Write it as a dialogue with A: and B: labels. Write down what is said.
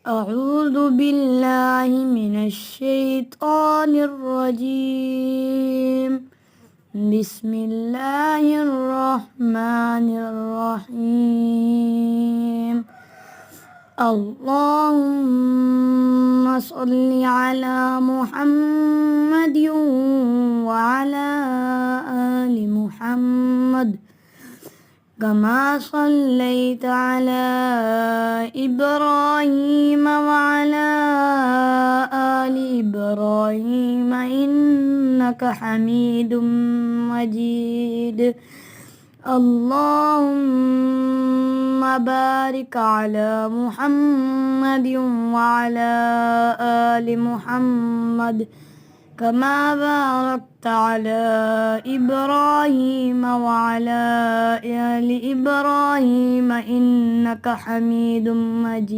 A: أعوذ بالله من الشيطان الرجيم. بسم الله الرحمن الرحيم. اللهم صل على محمد وعلى آل محمد كما صليت على إبراهيم وعلى آل إبراهيم إنك حميد مجيد. اللهم بارك على محمد وعلى آل محمد كما باركت على إبراهيم وعلى آل إبراهيم إنك حميد مجيد.